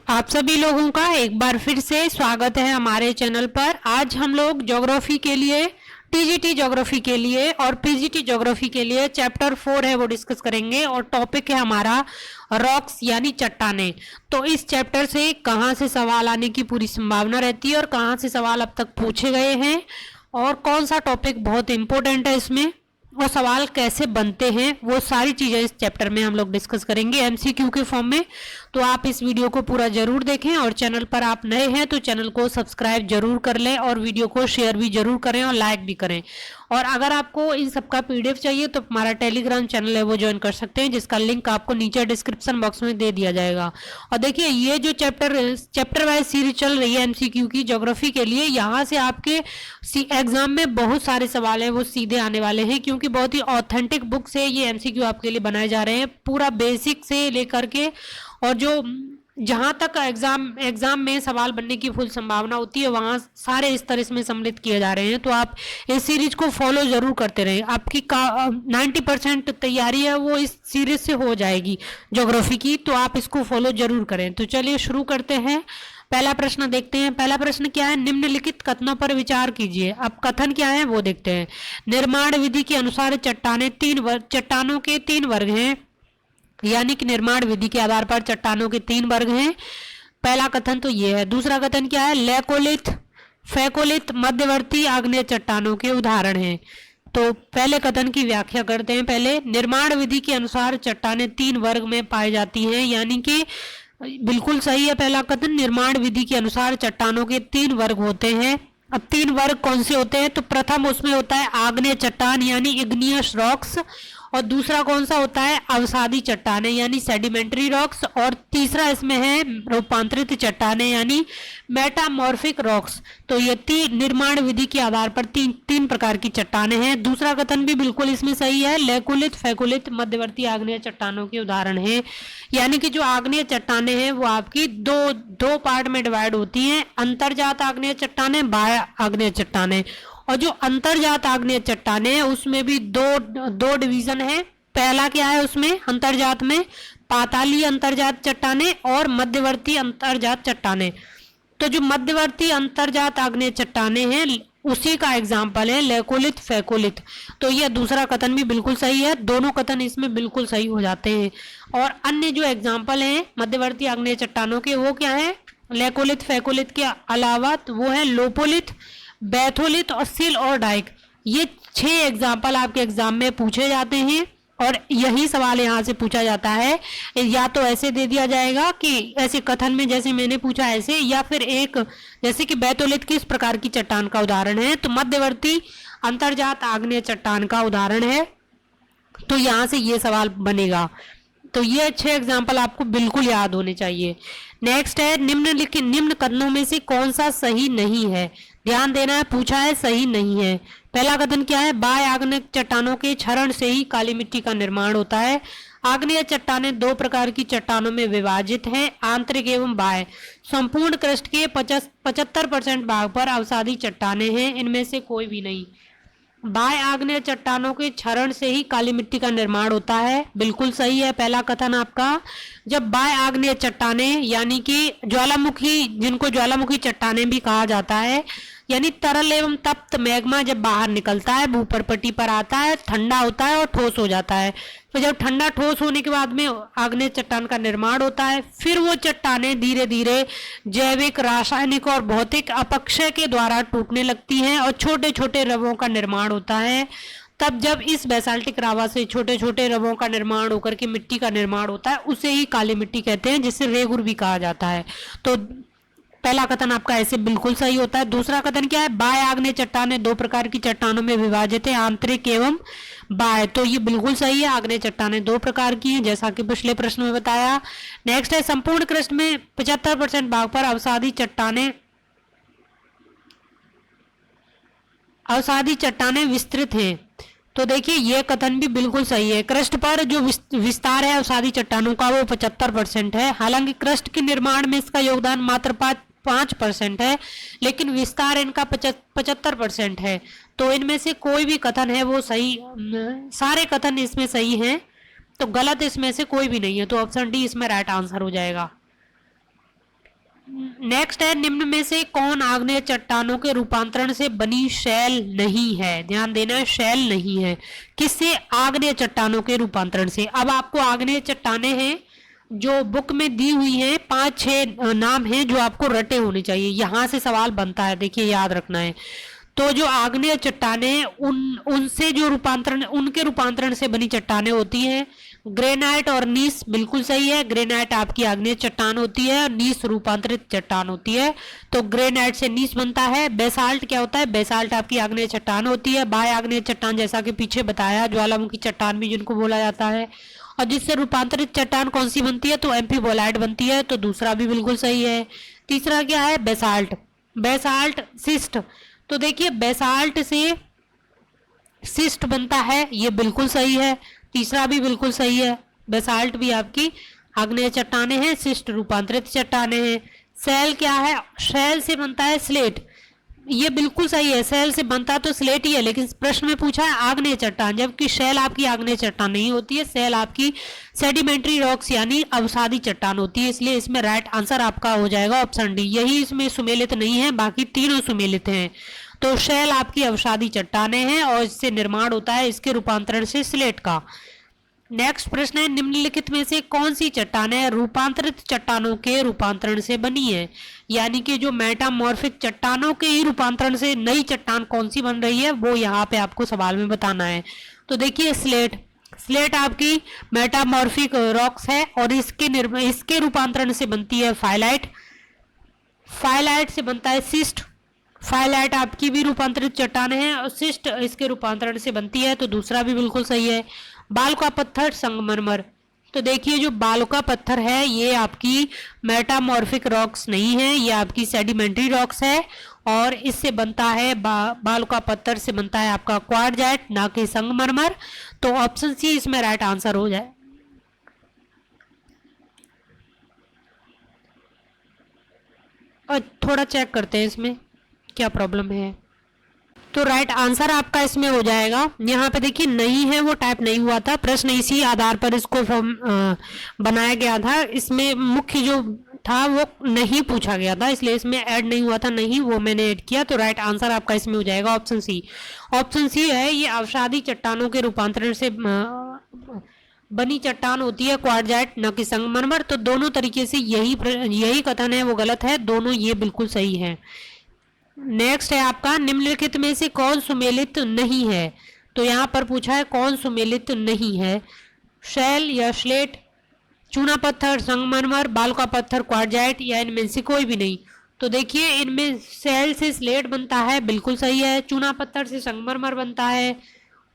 आप सभी लोगों का एक बार फिर से स्वागत है हमारे चैनल पर। आज हम लोग ज्योग्राफी के लिए, टीजीटी ज्योग्राफी के लिए और पीजीटी ज्योग्राफी के लिए चैप्टर 4 है वो डिस्कस करेंगे और टॉपिक है हमारा रॉक्स यानी चट्टाने। तो इस चैप्टर से कहाँ से सवाल आने की पूरी संभावना रहती है और कहाँ से सवाल अब तक पूछे गए हैं और कौन सा टॉपिक बहुत इंपॉर्टेंट है इसमें और सवाल कैसे बनते हैं, वो सारी चीज़ें इस चैप्टर में हम लोग डिस्कस करेंगे एमसीक्यू के फॉर्म में। तो आप इस वीडियो को पूरा जरूर देखें और चैनल पर आप नए हैं तो चैनल को सब्सक्राइब जरूर कर लें और वीडियो को शेयर भी जरूर करें और लाइक भी करें। और अगर आपको इन सबका पीडीएफ चाहिए तो हमारा टेलीग्राम चैनल है वो ज्वाइन कर सकते हैं, जिसका लिंक आपको नीचे डिस्क्रिप्शन बॉक्स में दे दिया जाएगा। और देखिए, ये जो चैप्टर वाइज सीरीज चल रही है एमसीक्यू की ज्योग्राफी के लिए, यहाँ से आपके एग्जाम में बहुत सारे सवाल हैं वो सीधे आने वाले हैं, क्योंकि बहुत ही ऑथेंटिक बुक से ये एमसीक्यू आपके लिए बनाए जा रहे हैं, पूरा बेसिक से लेकर के और जो जहां तक एग्जाम में सवाल बनने की फुल संभावना होती है वहां सारे इस तरह इसमें सम्मिलित किए जा रहे हैं। तो आप इस सीरीज को फॉलो जरूर करते रहें, आपकी 90% तैयारी है वो इस सीरीज से हो जाएगी ज्योग्राफी की, तो आप इसको फॉलो जरूर करें। तो चलिए शुरू करते हैं। पहला प्रश्न देखते हैं। पहला प्रश्न क्या है? निम्नलिखित कथनों पर विचार कीजिए। अब कथन क्या है वो देखते हैं। निर्माण विधि के अनुसार चट्टानों के 3 वर्ग हैं, यानी कि निर्माण विधि के आधार पर चट्टानों के 3 वर्ग हैं। पहला कथन तो ये है। दूसरा कथन क्या है? लेकोलिथ, फेकोलिथ मध्यवर्ती आग्नेय चट्टानों के उदाहरण हैं। तो पहले कथन की व्याख्या करते हैं। पहले, निर्माण विधि के अनुसार चट्टानें 3 वर्ग में पाई जाती हैं, यानी कि बिल्कुल सही है पहला कथन। निर्माण विधि के अनुसार चट्टानों के 3 वर्ग होते हैं। अब 3 वर्ग कौन से होते हैं? तो प्रथम उसमें होता है आग्नेय चट्टान यानी इग्नियस रॉक्स, और दूसरा कौन सा होता है? अवसादी चट्टानें यानी सेडिमेंट्री रॉक्स, और तीसरा इसमें है रूपांतरित चट्टानें यानी मेटामॉर्फिक रॉक्स। तो ये 3 निर्माण विधि के आधार पर तीन प्रकार की चट्टानें हैं। दूसरा कथन भी बिल्कुल इसमें सही है। लेकुलित, फेकुलित मध्यवर्ती आग्नेय चट्टानों के उदाहरण हैं, यानी कि जो आग्नेय चट्टानें हैं वो आपकी दो पार्ट में डिवाइड होती हैं, अंतर्जात आग्नेय चट्टानें, बाह्य आग्नेय चट्टानें। और जो अंतर्जात आग्नेय चट्टानें हैं उसमें भी दो डिवीजन है। पहला क्या है उसमें अंतर्जात में? पातालीय अंतर्जात चट्टानें और मध्यवर्ती अंतर्जात चट्टानें। तो जो मध्यवर्ती अंतर्जात आग्नेय चट्टानें हैं उसी का एग्जाम्पल है लेकोलिथ, फेकोलिथ। तो यह दूसरा कथन भी बिल्कुल सही है, दोनों कथन इसमें बिल्कुल सही हो जाते हैं। और अन्य जो एग्जाम्पल हैं मध्यवर्ती आग्नेय चट्टानों के वो क्या है? लेकोलिथ, फेकोलिथ के अलावा तो वो है लोपोलिथ, बैथोलिथ और सिल और डाइक। ये 6 एग्जाम्पल आपके एग्जाम में पूछे जाते हैं और यही सवाल यहाँ से पूछा जाता है। या तो ऐसे दे दिया जाएगा कि ऐसे कथन में जैसे मैंने पूछा ऐसे, या फिर एक जैसे कि बैथोलिथ किस प्रकार की चट्टान का उदाहरण है, तो मध्यवर्ती अंतर्जात आग्नेय चट्टान का उदाहरण है। तो यहाँ से ये सवाल बनेगा। तो ये 6 एग्जाम्पल आपको बिल्कुल याद होने चाहिए। नेक्स्ट है, निम्न कथनों में से कौन सा सही नहीं है? ध्यान देना है, पूछा है सही नहीं है। पहला कथन क्या है? बाह्य आग्नेय चट्टानों के क्षरण से ही काली मिट्टी का निर्माण होता है। आग्नेय चट्टानें 2 प्रकार की चट्टानों में विभाजित हैं, आंतरिक एवं बाह्य। संपूर्ण क्रस्ट के 75% भाग पर अवसादी चट्टानें हैं, इनमें से कोई भी नहीं। बाह्य आग्नेय चट्टानों के क्षरण से ही काली मिट्टी का निर्माण होता है, बिल्कुल सही है पहला कथन आपका। जब बाह्य आग्नेय चट्टानें यानी कि ज्वालामुखी, जिनको ज्वालामुखी चट्टानें भी कहा जाता है, यानी तरल एवं तप्त मैग्मा जब बाहर निकलता है, भूपरपट्टी पर आता है, ठंडा होता है और ठोस हो जाता है। तो जब ठंडा ठोस होने के बाद में आग्नेय चट्टान का निर्माण होता है, फिर वो चट्टानें धीरे धीरे जैविक, रासायनिक और भौतिक अपक्षय के द्वारा टूटने लगती हैं और छोटे छोटे रवों का निर्माण होता है। तब जब इस बेसाल्टिक लावा से छोटे छोटे रवों का निर्माण होकर के मिट्टी का निर्माण होता है, उसे ही काली मिट्टी कहते हैं, जिसे रेगुर भी कहा जाता है। तो पहला कथन आपका ऐसे बिल्कुल सही होता है। दूसरा कथन क्या है? बाह्य आग्नेय चट्टानें 2 प्रकार की चट्टानों में विभाजित है, आंतरिक एवं बाह्य। तो ये बिल्कुल सही है, आग्नेय चट्टानें 2 प्रकार की हैं, जैसा कि पिछले प्रश्न में बताया। नेक्स्ट है, संपूर्ण क्रस्ट में 75% भाग पर अवसादी चट्टानें विस्तृत हैं। तो देखिए ये कथन भी बिल्कुल सही है। क्रस्ट पर जो विस्तार है अवसादी चट्टानों का वो 75% है। हालांकि क्रस्ट के निर्माण में इसका योगदान मात्र 5% है, लेकिन विस्तार इनका 75% है। तो इनमें से कोई भी कथन है वो सही, सारे कथन इसमें सही हैं, तो गलत इसमें से कोई भी नहीं है। तो ऑप्शन डी इसमें राइट आंसर हो जाएगा। नेक्स्ट है, निम्न में से कौन आग्नेय चट्टानों के रूपांतरण से बनी शैल नहीं है? ध्यान देना है, शैल नहीं है। किससे? आग्नेय चट्टानों के रूपांतरण से। अब आपको आग्नेय चट्टाने हैं जो बुक में दी हुई हैं, 5-6 नाम हैं जो आपको रटे होने चाहिए। यहां से सवाल बनता है, देखिए याद रखना है। तो जो आग्नेय चट्टाने हैं उनसे जो रूपांतरण, उनके रूपांतरण से बनी चट्टाने होती हैं ग्रेनाइट और नीस। बिल्कुल सही है, ग्रेनाइट आपकी आग्नेय चट्टान होती है, नीस रूपांतरित चट्टान होती है। तो ग्रेनाइट से नीस बनता है। बेसाल्ट क्या होता है? बेसाल्ट आपकी आग्नेय चट्टान होती है। बाह्य आग्नेय चट्टान जैसा कि पीछे बताया, ज्वालामुखी चट्टान भी जिनको बोला जाता है। और जिससे रूपांतरित चट्टान कौन सी बनती है? तो एम्फीबोलाइट बनती है। तो दूसरा भी बिल्कुल सही है। तीसरा क्या है? बेसाल्ट। Basalt cyst. तो देखिए बेसाल्ट से सिस्ट बनता है, ये बिल्कुल सही है। तीसरा भी बिल्कुल सही है। बेसाल्ट भी आपकी आग्नेय चट्टाने हैं, सिस्ट रूपांतरित चट्टाने हैं। सेल क्या है? शेल से बनता है स्लेट, ये बिल्कुल सही है। सेल से बनता तो स्लेट ही है, लेकिन प्रश्न में पूछा है आग्नेय चट्टान, जबकि शेल आपकी आग्नेय चट्टान नहीं होती है। सेल आपकी सेडिमेंट्री रॉक्स यानी अवसादी चट्टान होती है। इसलिए इसमें राइट आंसर आपका हो जाएगा ऑप्शन डी। यही इसमें सुमेलित नहीं है, बाकी तीनों सुमेलित हैं। तो शेल आपकी अवसादी चट्टाने हैं और इससे निर्माण होता है इसके रूपांतरण से स्लेट का। नेक्स्ट प्रश्न है, निम्नलिखित में से कौन सी चट्टानें रूपांतरित चट्टानों के रूपांतरण से बनी है? यानी कि जो मेटामॉर्फिक चट्टानों के ही रूपांतरण से नई चट्टान कौन सी बन रही है, वो यहाँ पे आपको सवाल में बताना है। तो देखिए स्लेट। स्लेट आपकी मेटामॉर्फिक रॉक्स है और इसके रूपांतरण से बनती है फाइलाइट। फाइलाइट से बनता है सिस्ट। फाइलाइट आपकी भी रूपांतरित चट्टान है और सिस्ट इसके रूपांतरण से बनती है। तो दूसरा भी बिल्कुल सही है। बालुका पत्थर, संगमरमर। तो देखिए जो बालुका पत्थर है ये आपकी मेटामॉर्फिक रॉक्स नहीं है, ये आपकी सेडिमेंट्री रॉक्स है और इससे बनता है बालुका पत्थर से बनता है आपका क्वार्टजाइट, ना कि संगमरमर। तो ऑप्शन सी इसमें राइट आंसर हो जाए। और थोड़ा चेक करते हैं इसमें क्या प्रॉब्लम है। तो राइट आंसर आपका इसमें हो जाएगा। यहाँ पे देखिए नहीं है, वो टाइप नहीं हुआ था। प्रश्न इसी आधार पर इसको बनाया गया था। इसमें मुख्य जो था वो नहीं पूछा गया था, इसलिए इसमें ऐड नहीं हुआ था, नहीं वो मैंने ऐड किया। तो राइट आंसर आपका इसमें हो जाएगा ऑप्शन सी। ऑप्शन सी है, ये अवसादी चट्टानों के रूपांतरण से बनी चट्टान होती है क्वार्टजाइट, न कि संगमरमर। तो दोनों तरीके से यही कथन है वो गलत है, दोनों ये बिल्कुल सही है। नेक्स्ट है आपका, निम्नलिखित में से कौन सुमेलित नहीं है? तो यहाँ पर पूछा है कौन सुमेलित नहीं है। शैल या स्लेट, चूना पत्थर, संगमरमर, बालुका पत्थर, क्वार्टजाइट, या इनमें से कोई भी नहीं। तो देखिए इनमें शैल से स्लेट बनता है, बिल्कुल सही है। चूना पत्थर से संगमरमर बनता है।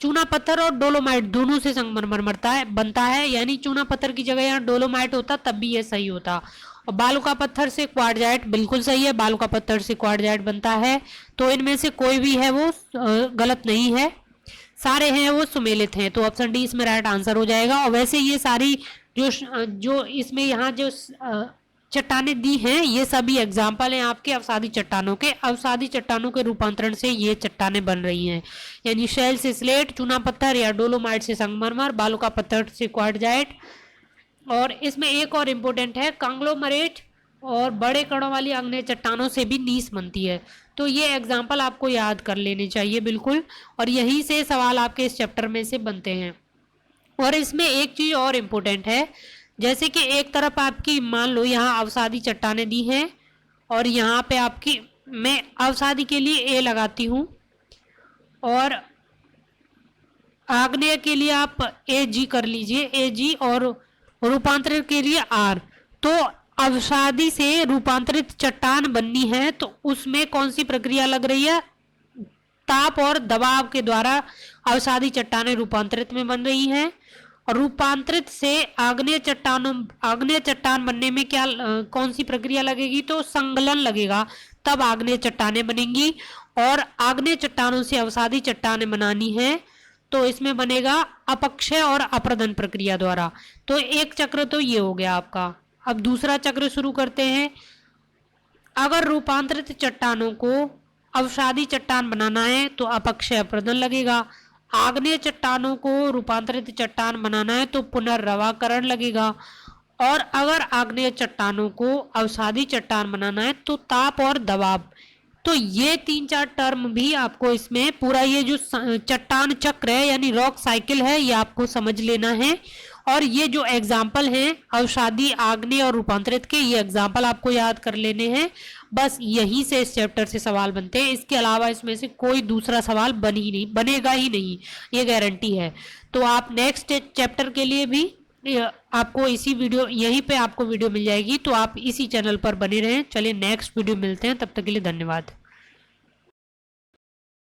चूना पत्थर और डोलोमाइट दोनों से संगमरमर बनता है, यानी चूना पत्थर की जगह यहाँ डोलोमाइट होता तब भी ये सही होता। और बालुका पत्थर से क्वार्टजाइट बिल्कुल सही है, बालुका पत्थर से क्वार्टजाइट बनता है। तो इनमें से कोई भी है वो गलत नहीं है, सारे हैं वो सुमेलित हैं। तो ऑप्शन डी इसमें राइट आंसर हो जाएगा। और वैसे ये सारी जो इसमें यहाँ जो चट्टानें दी हैं ये सभी एग्जाम्पल हैं आपके अवसादी चट्टानों के। अवसादी चट्टानों के रूपांतरण से ये चट्टानें बन रही हैं, यानी शैल से स्लेट, चूना पत्थर या डोलोमाइट से संगमरमर, बालुका पत्थर से क्वार्टजाइट। और इसमें एक और इम्पोर्टेंट है, कांग्लोमरेट और बड़े कणों वाली आग्नेय चट्टानों से भी नीस बनती है। तो ये एग्जाम्पल आपको याद कर लेने चाहिए बिल्कुल, और यहीं से सवाल आपके इस चैप्टर में से बनते हैं। और इसमें एक चीज़ और इम्पोर्टेंट है, जैसे कि एक तरफ आपकी मान लो यहाँ अवसादी चट्टानें दी हैं और यहाँ पे आपकी मैं अवसादी के लिए ए लगाती हूँ और आग्नेय के लिए आप ए जी कर लीजिए, ए जी, और रूपांतरित के लिए आर। तो अवसादी से रूपांतरित चट्टान बननी है तो उसमें कौन सी प्रक्रिया लग रही है? ताप और दबाव के द्वारा अवसादी चट्टानें रूपांतरित में बन रही हैं। और रूपांतरित से आग्नेय चट्टान बनने में क्या कौन सी प्रक्रिया लगेगी? तो संगलन लगेगा, तब आग्नेय चट्टानें बनेंगी। और आग्नेय चट्टानों से अवसादी चट्टानें बनानी है तो इसमें बनेगा अपक्षय और अप्रदन प्रक्रिया द्वारा। तो एक चक्र तो ये हो गया आपका। अब दूसरा चक्र शुरू करते हैं। अगर रूपांतरित चट्टानों को अवसादी चट्टान बनाना है तो अपक्षय अप्रदन लगेगा। आग्नेय चट्टानों को रूपांतरित चट्टान बनाना है तो पुनर्रवाकरण लगेगा। और अगर आग्नेय चट्टानों को अवसादी चट्टान बनाना है तो ताप और दबाव, तो ये 3-4 टर्म भी आपको इसमें पूरा ये जो चट्टान चक्र है यानी रॉक साइकिल है ये आपको समझ लेना है। और ये जो एग्जाम्पल हैं अवसादी, आग्नेय और रूपांतरित के, ये एग्जाम्पल आपको याद कर लेने हैं। बस यहीं से इस चैप्टर से सवाल बनते हैं, इसके अलावा इसमें से कोई दूसरा सवाल बनेगा ही नहीं, ये गारंटी है। तो आप नेक्स्ट चैप्टर के लिए भी आपको इसी वीडियो, यहीं पे आपको वीडियो मिल जाएगी, तो आप इसी चैनल पर बने रहें। चलिए नेक्स्ट वीडियो मिलते हैं, तब तक के लिए धन्यवाद।